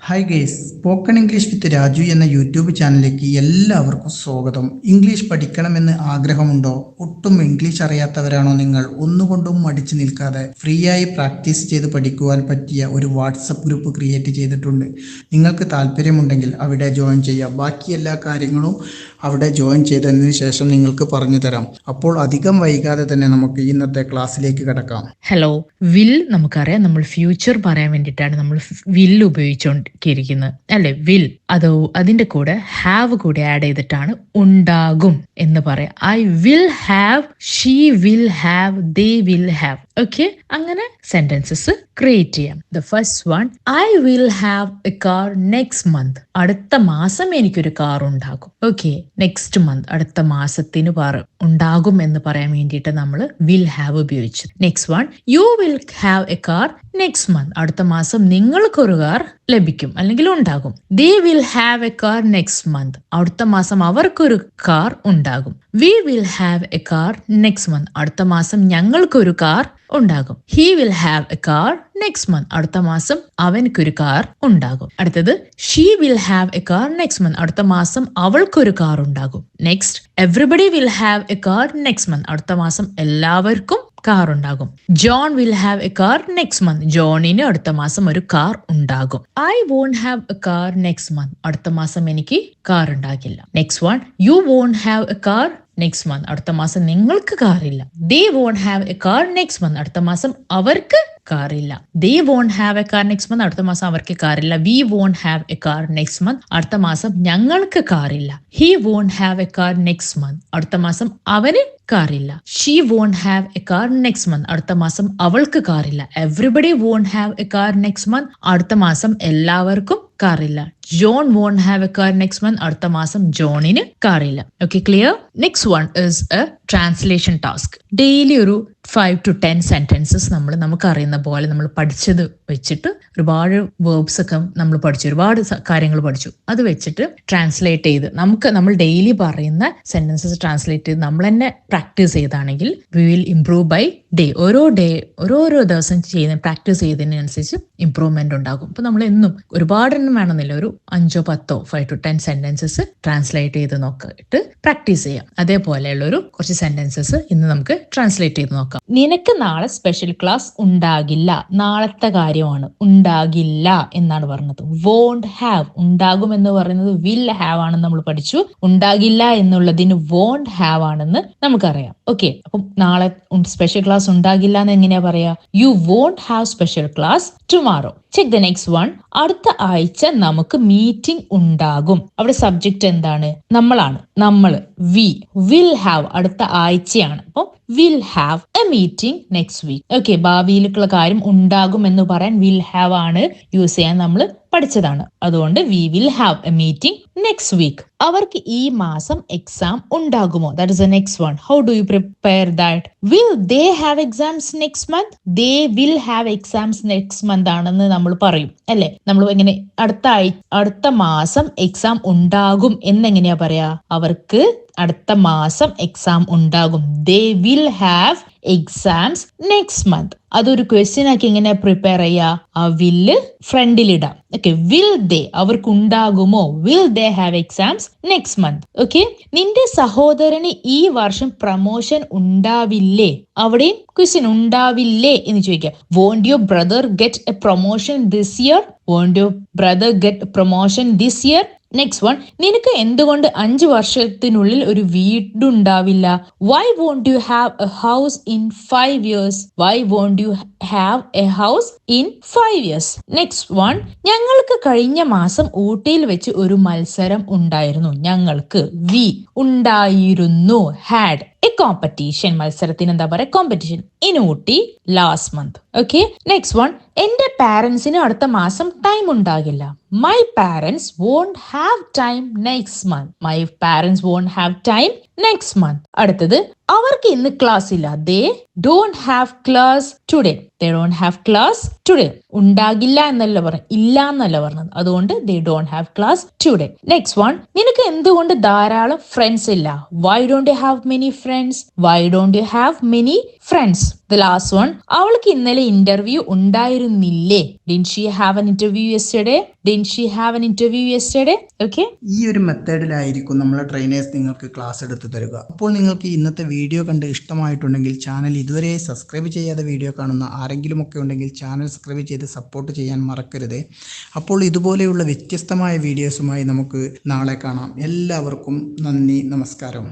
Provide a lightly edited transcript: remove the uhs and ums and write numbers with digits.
Hi guys, spoken English with Raju എന്ന YouTube ചാനലിലേക്ക് എല്ലാവർക്കും സ്വാഗതം. ഇംഗ്ലീഷ് പഠിക്കണമെന്ന് ആഗ്രഹമുണ്ടോ? ഒട്ടും ഇംഗ്ലീഷ് അറിയാത്തവരാണോ നിങ്ങൾ? ഒന്നുകൊണ്ടും മടിച്ചു നിൽക്കാതെ ഫ്രീ ആയി പ്രാക്ടീസ് ചെയ്ത് പഠിക്കുവാൻ പറ്റിയ ഒരു വാട്സപ്പ് ഗ്രൂപ്പ് ക്രിയേറ്റ് ചെയ്തിട്ടുണ്ട്. നിങ്ങൾക്ക് താല്പര്യമുണ്ടെങ്കിൽ അവിടെ ജോയിൻ ചെയ്യാം. ബാക്കി എല്ലാ കാര്യങ്ങളും അവിടെ ജോയിൻ ചെയ്തതിന് ശേഷം നിങ്ങൾക്ക് പറഞ്ഞു തരാം. അപ്പോൾ അധികം വൈകാതെ തന്നെ നമുക്ക് ഇന്നത്തെ ക്ലാസ്സിലേക്ക് കിടക്കാം. ഹലോ, വിൽ നമുക്കറിയാം. നമ്മൾ ഫ്യൂച്ചർ പറയാൻ വേണ്ടിയിട്ടാണ് നമ്മൾ വിൽ ഉപയോഗിച്ചുകൊണ്ടിരിക്കുന്നത് അല്ലെ? വിൽ അതിന്റെ കൂടെ ഹാവ് കൂടെ ആഡ് ചെയ്തിട്ടാണ് ഉണ്ടാകും എന്ന് പറയാം. I will have, she will have, they will have. Okay, അങ്ങനെ സെന്റൻസസ് ക്രിയേറ്റ് ചെയ്യാം. The first one, I will have a car next month. അടുത്ത മാസം എനിക്കൊരു കാർ ഉണ്ടാകും. ഓക്കെ, നെക്സ്റ്റ് മന്ത് അടുത്ത മാസത്തിന് ഉണ്ടാകും എന്ന് പറയാൻ വേണ്ടിയിട്ട് നമ്മൾ വിൽ ഹാവ് ഉപയോഗിച്ചു. Next one, you will have a car next month. അടുത്ത മാസം നിങ്ങൾക്കൊരു കാർ ലഭിക്കും അല്ലെങ്കിൽ ഉണ്ടാകും. ദേ will have a car next month. അടുത്ത മാസം അവർക്കൊരു കാർ ഉണ്ടാകും. V will have a car next month. അടുത്ത മാസം ഞങ്ങൾക്കൊരു കാർ ഉണ്ടാകും. He will have a car next month. അടുത്ത മാസം അവനക്കൊരു കാർ ഉണ്ടാകും. അടുത്തത്, she will have a car next month. അടുത്ത മാസം അവൾക്കൊരു കാർ ഉണ്ടാകും. Next, everybody will have a car next month. അടുത്ത മാസം എല്ലാവർക്കും കാർ ഉണ്ടാകും. John will have a car next month. ജോണിന് അടുത്ത മാസം ഒരു കാർ ഉണ്ടാകും. I won't have a car next month. അടുത്ത മാസം എനിക്ക് കാർ ഉണ്ടാകില്ല. Next one, you won't have a car next month. അടുത്ത മാസം നിങ്ങൾക്ക് കാറില്ല. They won't have a car next month. അടുത്ത മാസം അവർക്ക് കാറില്ല. They won't have a car next month. അടുത്ത മാസം അവർക്ക് കാറില്ല. We won't have a car next month. അടുത്ത മാസം ഞങ്ങൾക്ക് കാറില്ല. He won't have a car next month. അടുത്ത മാസം അവന് കാറില്ല. She won't have a car next month. അടുത്ത മാസം അവൾക്ക് കാറില്ല. Everybody won't have a car next month. അടുത്ത മാസം എല്ലാവർക്കും കാറില്ല. John won't have a car next month. അടുത്ത മാസം ജോണിന് കാറില്ല. Okay, clear? Next one is a translation task. Daily ഒരു 5 to 10 സെന്റൻസസ് നമുക്ക് അറിയുന്ന പോലെ നമ്മൾ പഠിച്ചത് വെച്ചിട്ട് ഒരുപാട് വേർബ്സ് ഒക്കെ നമ്മൾ പഠിച്ചു, ഒരുപാട് കാര്യങ്ങൾ പഠിച്ചു. അത് വെച്ചിട്ട് ട്രാൻസ്ലേറ്റ് ചെയ്ത് നമ്മൾ ഡെയിലി പറയുന്ന സെന്റൻസസ് ട്രാൻസ്ലേറ്റ് ചെയ്ത് നമ്മൾ തന്നെ പ്രാക്ടീസ് ചെയ്താണെങ്കിൽ we will improve by day. ഓരോരോ ദിവസം ചെയ്യുന്ന പ്രാക്ടീസ് ചെയ്തതിനനുസരിച്ച് ഇംപ്രൂവ്മെന്റ് ഉണ്ടാകും. അപ്പൊ നമ്മൾ എന്നും ഒരുപാടൊന്നും വേണമെന്നില്ല, ഒരു 5 to 10 സെന്റൻസസ് ട്രാൻസ്ലേറ്റ് ചെയ്ത് നോക്കിയിട്ട് പ്രാക്ടീസ് ചെയ്യാം. അതേപോലെയുള്ള കുറച്ച് സെന്റൻസസ് ഇന്ന് നമുക്ക് ട്രാൻസ്ലേറ്റ് ചെയ്ത് നോക്കാം. നിനക്ക് നാളെ സ്പെഷ്യൽ ക്ലാസ് ഉണ്ടാകില്ല. നാളത്തെ കാര്യമാണ്. ഉണ്ടാകില്ല എന്നാണ് പറഞ്ഞത്. വോണ്ട് ഹാവ്, ഉണ്ടാകും എന്ന് പറയുന്നത് വിൽ ഹാവ് ആണെന്ന് നമ്മൾ പഠിച്ചു. ഉണ്ടാകില്ല എന്നുള്ളതിന് വോണ്ട് ഹാവ് ആണെന്ന് നമുക്കറിയാം. ഓക്കെ, അപ്പം നാളെ സ്പെഷ്യൽ ക്ലാസ് ഉണ്ടാകില്ല എന്ന് എങ്ങനെയാ പറയാ? You won't have special class tomorrow. Check the next one. അടുത്ത ആഴ്ച നമുക്ക് മീറ്റിംഗ് ഉണ്ടാകും. അവിടെ സബ്ജക്റ്റ് എന്താണ്? നമ്മളാണ്. വി വിൽ ഹാവ് അടുത്ത ആഴ്ചയാണ്. അപ്പോൾ will have a meeting next week. Okay, ഭാവിയിലേക്കുള്ള കാര്യം ഉണ്ടാകും എന്ന് പറയാൻ വിൽ ഹാവ് ആണ് യൂസ് ചെയ്യാൻ നമ്മൾ പഠിച്ചതാണ്. അതുകൊണ്ട് we will have a meeting next week. അവർക്ക് ഈ മാസം എക്സാം ഉണ്ടാകുമോ? That is the next one. How do you prepare that? Will they have exams next month? They will have exams next month ആണെന്ന് നമ്മൾ പറയും അല്ലെ? നമ്മൾ എങ്ങനെ അടുത്ത മാസം എക്സാം ഉണ്ടാകും എന്നെങ്ങനെയാ പറയാ? അവർക്ക് അടുത്ത മാസം എക്സാം ഉണ്ടാകും. ദേ will have exams next month. അതൊരു ക്വസ്റ്റ്യൻ ആക്കി എങ്ങനെ പ്രിപ്പയർ ചെയ്യാ? ആ വില്ല് ഫ്രണ്ടിലിടാം. ഓക്കെ, വിൽ ദേ, അവർക്ക് ഉണ്ടാകുമോ? Will they have exams next month. Okay, നിന്റെ സഹോദരന് ഈ വർഷം പ്രമോഷൻ ഉണ്ടാവില്ലേ? അവിടെയും ക്വസ്റ്റ്യൻ ഉണ്ടാവില്ലേ എന്ന് ചോദിക്കാം. Won't your brother get a promotion this year? Won't your brother get promotion this year? Next one, നിനക്ക് എന്തുകൊണ്ട് 5 വർഷത്തിനുള്ളിൽ ഒരു വീടുണ്ടാവില്ല? Why won't you have a house in 5 years? Why won't you have a house in 5 years? Next one, ഞങ്ങൾക്ക് കഴിഞ്ഞ മാസം ഊട്ടിയിൽ വെച്ച് ഒരു മത്സരം ഉണ്ടായിരുന്നു. ഞങ്ങൾക്ക് വി ഉണ്ടായിരുന്നു. Had a competition. മത്സരത്തിന് എന്താ പറയാ? Competition. In Ooty last month. Okay, next one, എന്റെ പാരന്റ്സിന് അടുത്ത മാസം ടൈം ഉണ്ടാകില്ല. My parents won't have time next month. My parents won't have time next month. അടുത്തത്, അവർക്ക് ഇന്ന് ക്ലാസ് ഇല്ല. They don't have class today. They don't have class today. ഉണ്ടാകില്ല എന്നല്ല പറഞ്ഞത്, ഇല്ല എന്നല്ല പറഞ്ഞത്. അതുകൊണ്ട് they don't have class today. Next one, നിനക്ക് എന്തുകൊണ്ട് ധാരാളം ഫ്രണ്ട്സ് ഇല്ല? Why don't you have many friends? Why don't you have many friends. The last one, അവൾക്ക് ഇന്നലെ ഇന്റർവ്യൂ ഉണ്ടായിരുന്നില്ലേ? Didn't she have an interview yesterday? Didn't she have an interview yesterday? Okay. ഈ ഒരു മെത്തേഡിലായിരിക്കും നമ്മളെ ട്രെയിനേഴ്സ് നിങ്ങൾക്ക് class എടുത്ത് തരിക. അപ്പോൾ നിങ്ങൾക്ക് ഇന്നത്തെ വീഡിയോ കണ്ട് ഇഷ്ടമായിട്ടുണ്ടെങ്കിൽ ചാനൽ ഇതുവരെ സബ്സ്ക്രൈബ് ചെയ്യാതെ വീഡിയോ കാണുന്ന ആരെങ്കിലും ഒക്കെ ഉണ്ടെങ്കിൽ ചാനൽ സബ്സ്ക്രൈബ് ചെയ്ത് സപ്പോർട്ട് ചെയ്യാൻ മറക്കരുത്. അപ്പോൾ ഇതുപോലെയുള്ള വ്യത്യസ്തമായ വീഡിയോസുമായി നമുക്ക് നാളെ കാണാം. എല്ലാവർക്കും നന്ദി, നമസ്കാരം.